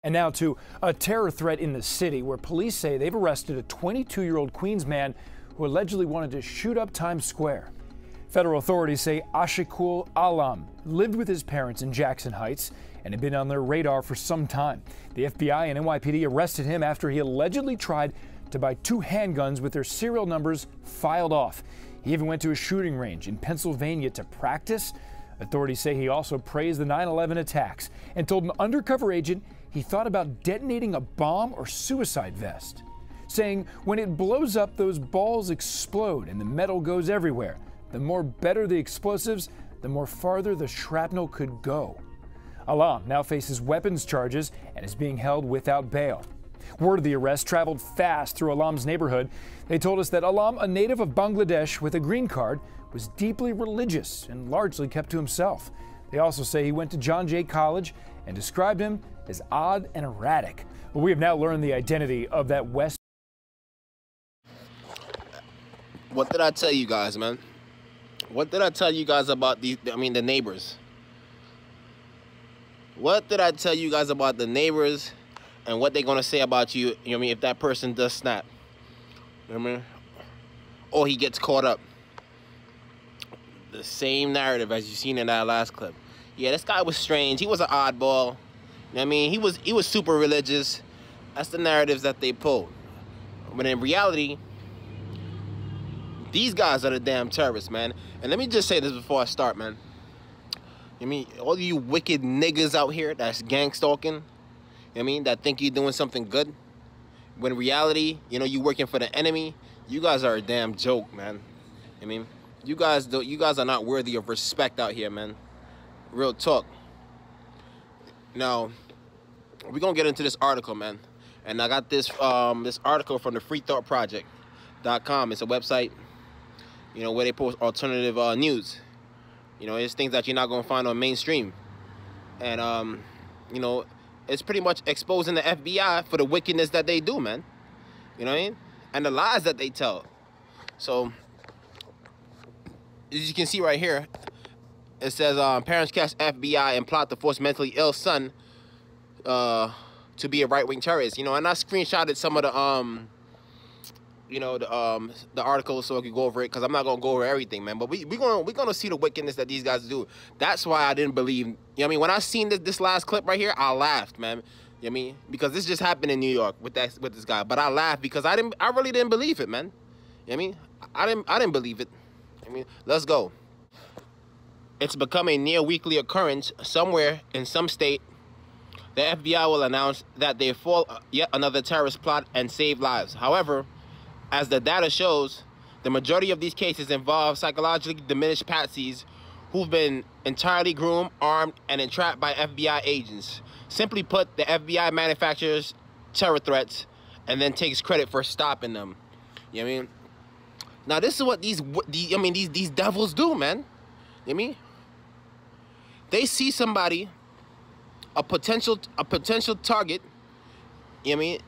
And now to a terror threat in the city where police say they've arrested a 22-year-old Queens man who allegedly wanted to shoot up Times Square. Federal authorities say ashiqul lived with his parents in Jackson Heights and had been on their radar for some time. The FBI and NYPD arrested him after he allegedly tried to buy 2 handguns with their serial numbers filed off. He even went to a shooting range in Pennsylvania to practice. Authorities say he also praised the 9/11 attacks and told an undercover agent he thought about detonating a bomb or suicide vest, saying when it blows up, those balls explode and the metal goes everywhere. The more better the explosives, the more farther the shrapnel could go. Alam now faces weapons charges and is being held without bail. Word of the arrest traveled fast through Alam's neighborhood. They told us that Alam, a native of Bangladesh with a green card, was deeply religious and largely kept to himself. They also say he went to John Jay College and described him as odd and erratic. Well, we have now learned the identity of that West. What did I tell you guys, man? What did I tell you guys about the neighbors? What did I tell you guys about the neighbors and what they're going to say about you, if that person does snap? You know what I mean? Or he gets caught up. The same narrative as you seen in that last clip. Yeah, this guy was strange. He was an oddball. You know what I mean? He was super religious. That's the narratives that they pull. But in reality, these guys are the damn terrorists, man. And let me just say this before I start, man. All you wicked niggas out here that's gangstalking, that think you're doing something good, when in reality, you working for the enemy. You guys are a damn joke, man. You guys are not worthy of respect out here, man. Real talk. Now, we're gonna get into this article, man. And I got this this article from the freethoughtproject.com. It's a website, where they post alternative news. It's things that you're not gonna find on mainstream. And it's pretty much exposing the FBI for the wickedness that they do, man. You know what I mean? And the lies that they tell. So, as you can see right here, it says parents catch FBI and plot to force mentally ill son to be a right-wing terrorist. And I screenshotted some of the article so I could go over it, because I'm not gonna go over everything, man. But we're gonna see the wickedness that these guys do. That's why I didn't believe. When I seen this last clip right here, I laughed, man. Because this just happened in New York with this guy. But I laughed because I really didn't believe it, man. I didn't believe it. Let's go. It's become a near weekly occurrence somewhere in some state. The FBI will announce that they foiled yet another terrorist plot and save lives. However, as the data shows, the majority of these cases involve psychologically diminished patsies who've been entirely groomed, armed, and entrapped by FBI agents. Simply put, the FBI manufactures terror threats and then takes credit for stopping them. You know what I mean? Now, this is what these devils do, man. You know what I mean? They see somebody, a potential target, you know what I mean?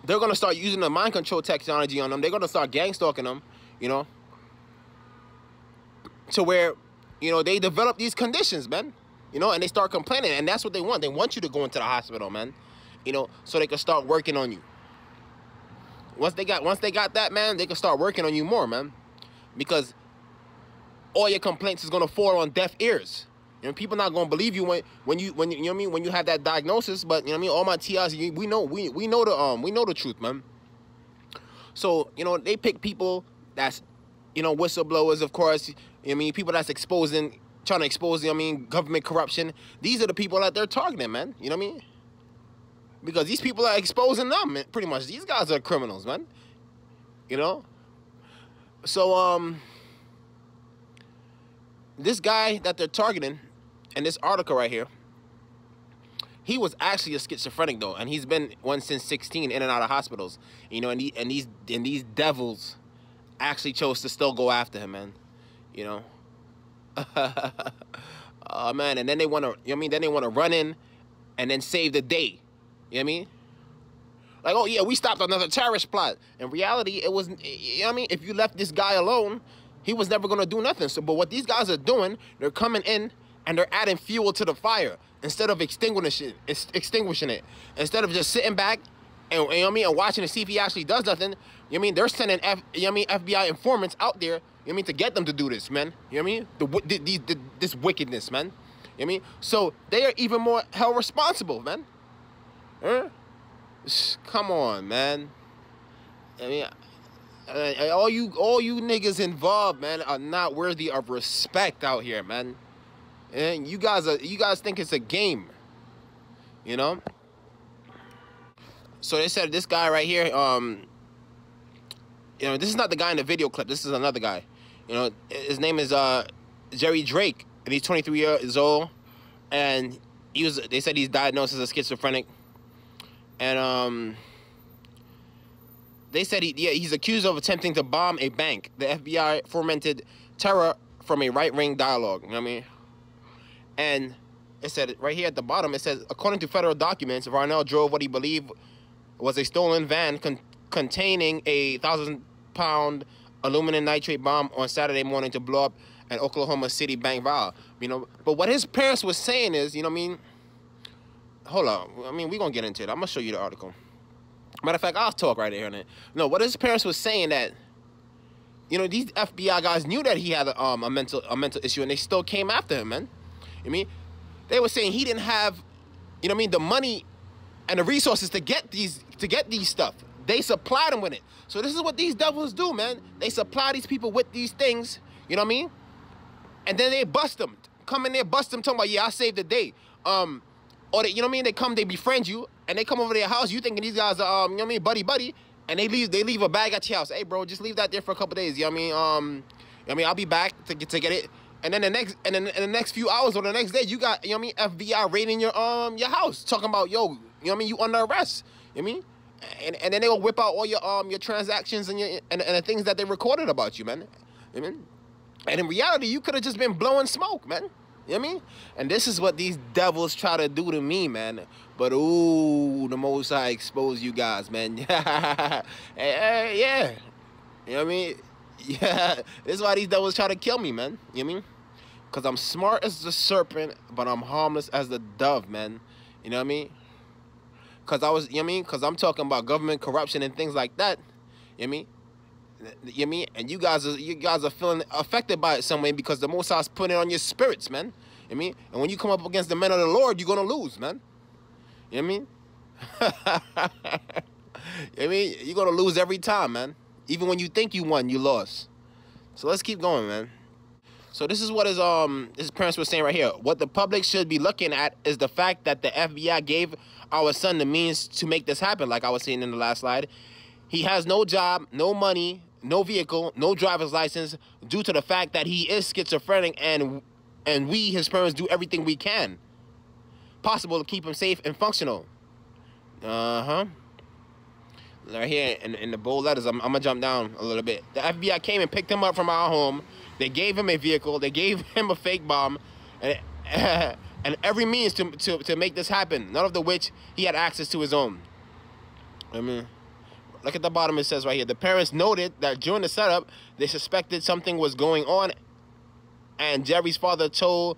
They're going to start using the mind control technology on them. They're going to start gang stalking them, to where, they develop these conditions, man, and they start complaining. And that's what they want. They want you to go into the hospital, man, so they can start working on you. Once they got that, man, they can start working on you more, man, because all your complaints is going to fall on deaf ears. People not gonna believe you when you have that diagnosis. But all my TIs, we know the truth, man. So they pick people that's whistleblowers, of course. People that's trying to expose government corruption. These are the people that they're targeting, man. You know what I mean? Because these people are exposing them, man. Pretty much. These guys are criminals, man. So this guy that they're targeting in this article right here, he was actually a schizophrenic though, and he's been one since 16, in and out of hospitals. And these devils actually chose to still go after him, man. Oh man, and then they want to, then they want to run in and then save the day. You know what I mean? Like, oh yeah, we stopped another terrorist plot. In reality, it was, if you left this guy alone, he was never gonna do nothing. So, but what these guys are doing, they're coming in and they're adding fuel to the fire instead of extinguishing it. Instead of just sitting back and, you know what I mean, and watching to see if he actually does nothing. You know what I mean? They're sending FBI informants out there, you know what I mean, to get them to do this, man. You know what I mean? This wickedness, man. You know what I mean? So they are even more held responsible, man. Come on, man. I mean, all you niggas involved, man, are not worthy of respect out here, man. And you guys think it's a game, you know? So they said this guy right here, you know, this is not the guy in the video clip. This is another guy. You know, his name is Jerry Drake, and he's 23 years old, and they said he's diagnosed as a schizophrenic, and they said he's accused of attempting to bomb a bank. The FBI fomented terror from a right-wing dialogue. You know what I mean? And it said right here at the bottom, it says, according to federal documents, Varnell drove what he believed was a stolen van containing a 1,000-pound aluminum nitrate bomb on Saturday morning to blow up an Oklahoma City bank vault. You know, but what his parents was saying is, you know what I mean? Hold up. I mean, we're going to get into it. I'm going to show you the article. Matter of fact, I'll talk right here. No, what his parents was saying that, you know, these FBI guys knew that he had a mental issue, and they still came after him, man. You know what I mean? They were saying he didn't have, you know what I mean, the money and the resources to get these stuff. They supplied them with it. So this is what these devils do, man. They supply these people with these things, you know what I mean? And then they bust them. Come in there, bust them, talking about, yeah, I saved the day. Or they, you know what I mean? They come, they befriend you, and they come over to their house. You thinking these guys are, you know what I mean, buddy, and they leave a bag at your house. Hey, bro, just leave that there for a couple days. You know what I mean? I'll be back to get it. And then the next few hours or the next day, you got, you know what I mean, FBI raiding your house, talking about, yo, you know what I mean, you under arrest. You know what I mean? And then they will whip out all your transactions and the things that they recorded about you, man. You know what I mean? And in reality, you could have just been blowing smoke, man. You know what I mean? And this is what these devils try to do to me, man. But, ooh, the Most High expose you guys, man. Yeah. You know what I mean? Yeah. This is why these devils try to kill me, man. You know what I mean? Because I'm smart as the serpent, but I'm harmless as the dove, man. You know what I mean? Because you know what I mean? Because I'm talking about government corruption and things like that. You know what I mean? You know what I mean? And you guys are feeling affected by it some way because the Most High's putting it on your spirits, man. You know what I mean? And when you come up against the men of the Lord, you're going to lose, man. You know what I mean? You know what I mean? You're going to lose every time, man. Even when you think you won, you lost. So let's keep going, man. So this is what his parents were saying right here. What the public should be looking at is the fact that the FBI gave our son the means to make this happen, like I was saying in the last slide. He has no job, no money, no vehicle, no driver's license, due to the fact that he is schizophrenic, and we, his parents, do everything we can possible to keep him safe and functional. Right here in the bold letters, I'm going to jump down a little bit. The FBI came and picked him up from our home. They gave him a vehicle. They gave him a fake bomb. And every means to make this happen, none of the which he had access to his own. I mean, look at the bottom, it says right here. The parents noted that during the setup, they suspected something was going on, and Jerry's father told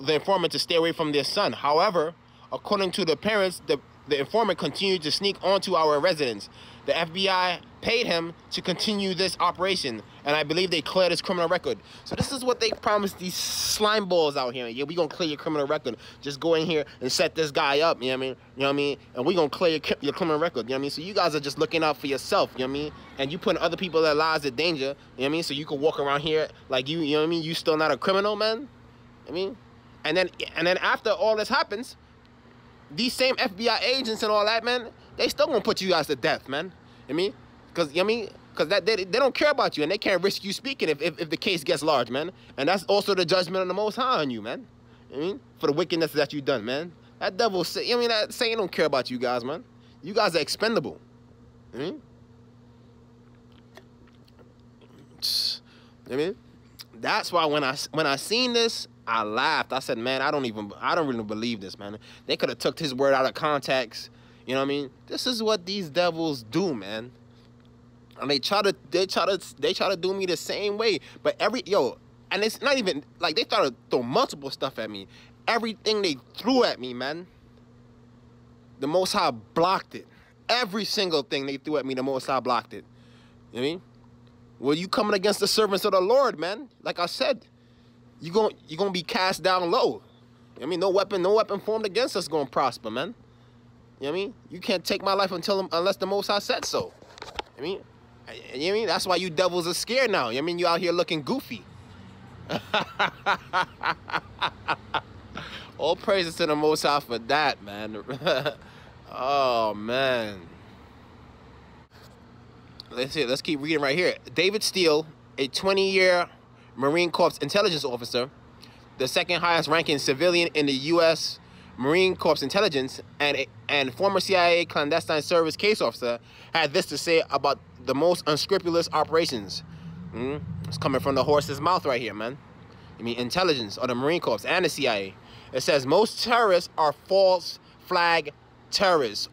the informant to stay away from their son. However, according to the parents, the informant continued to sneak onto our residence. The FBI paid him to continue this operation, and I believe they cleared his criminal record. So this is what they promised these slime balls out here. Yeah, we gonna clear your criminal record. Just go in here and set this guy up, you know what I mean? You know what I mean? And we gonna clear your criminal record, you know what I mean? So you guys are just looking out for yourself, you know what I mean? And you putting other people their lives in danger, you know what I mean? So you can walk around here like you know what I mean? You still not a criminal, man? I mean? And then after all this happens, these same FBI agents and all that, man, they still gonna put you guys to death, man. You know what I mean? Because, you know what I mean? Because they don't care about you, and they can't risk you speaking if the case gets large, man. And that's also the judgment of the Most High on you, man. You know what I mean? For the wickedness that you've done, man. That devil, you know what I mean? That Satan don't care about you guys, man. You guys are expendable. You know what I mean? That's why when I seen this, I laughed. I said, man, I don't really believe this, man. They could have took his word out of context. You know what I mean? This is what these devils do, man. And they try to do me the same way. But And it's not even, like, they started to throw multiple stuff at me. Everything they threw at me, man, the Most High blocked it. Every single thing they threw at me, the Most High blocked it. You know what I mean? Well, you coming against the servants of the Lord, man. Like I said, you gonna be cast down low. You know what I mean? No weapon formed against us gonna prosper, man. You know what I mean? You can't take my life unless the Most High said so. You know what I mean? That's why you devils are scared now. You know what I mean? You out here looking goofy. All praises to the Most High for that, man. Oh, man. Let's keep reading right here. David Steele, a 20-year Marine Corps intelligence officer, the second highest ranking civilian in the U.S. Marine Corps intelligence, and former CIA clandestine service case officer, had this to say about the most unscrupulous operations. It's coming from the horse's mouth right here, man. I mean, intelligence, or the Marine Corps, and the CIA. It says, most terrorists are false flag terrorists,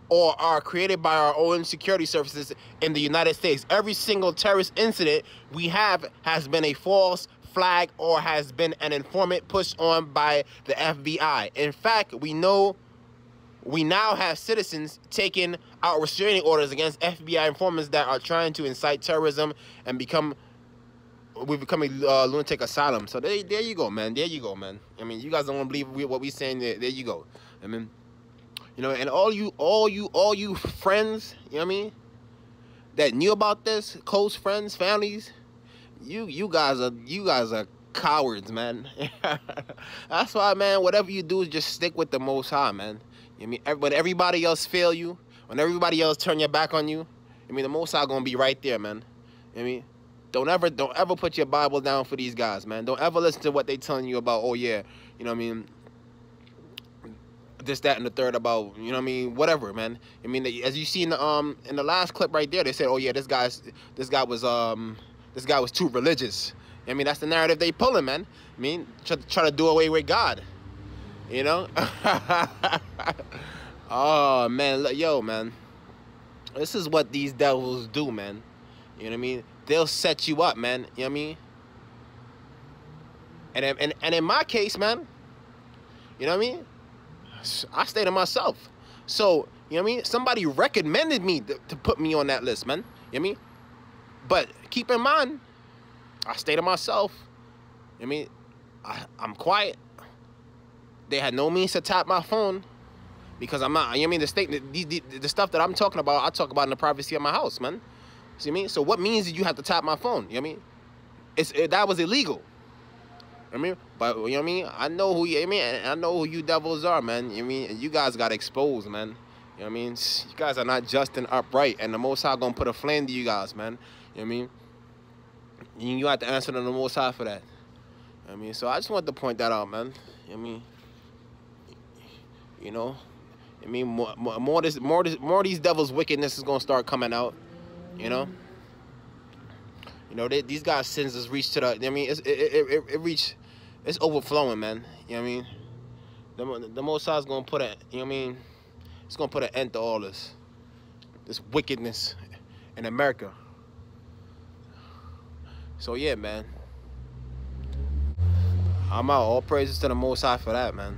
or are created by our own security services in the United States. Every single terrorist incident we have has been a false flag or has been an informant pushed on by the FBI. In fact, we now have citizens taking out restraining orders against FBI informants that are trying to incite terrorism and we've become a lunatic asylum. So there you go, man. There you go, man. I mean, you guys don't want to believe what we're saying. There you go. I mean, you know, and all you friends, you know what I mean, that knew about this, close friends, families, you guys are cowards, man. That's why, man, whatever you do, just stick with the Most High, man. You know what I mean? When everybody else fail you, when everybody else turn your back on you, I mean, the Most High gonna be right there, man. You know what I mean? Don't ever put your Bible down for these guys, man. Don't ever listen to what they telling you about, oh yeah, you know what I mean, this, that, and the third about, you know what I mean, whatever, man. I mean, as you see in the last clip right there, they said, oh yeah, this guy was too religious. I mean, that's the narrative they pulling, man. I mean, try to do away with God, you know? Oh man, yo, man, this is what these devils do, man. You know what I mean? They'll set you up, man. You know what I mean? And in my case, man, you know what I mean? I stay to myself. So, you know what I mean? Somebody recommended me to put me on that list, man. You know what I mean? But keep in mind, I stay to myself. You know what I mean? I'm quiet. They had no means to tap my phone because I'm not, you know what I mean? The stuff that I'm talking about, I talk about in the privacy of my house, man. See what I mean? So what means did you have to tap my phone? You know what I mean? That was illegal. You know what I mean? But, you know what I mean? I know who you, I mean, I know who you devils are, man. You know what I mean? And you guys got exposed, man. You know what I mean? You guys are not just and upright, and the Most High gonna put a flame to you guys, man. You know what I mean? And you have to answer to the Most High for that. You know what I mean? So I just want to point that out, man. You know what I mean? You know? I mean, more of these devils' wickedness is gonna start coming out. You know, these guys' sins has reached to the. I mean, it reached, it's overflowing, man. You know what I mean? The Most High is gonna put a. You know what I mean? It's gonna put an end to all this wickedness in America. So yeah, man. I'm out. All praises to the Most High for that, man.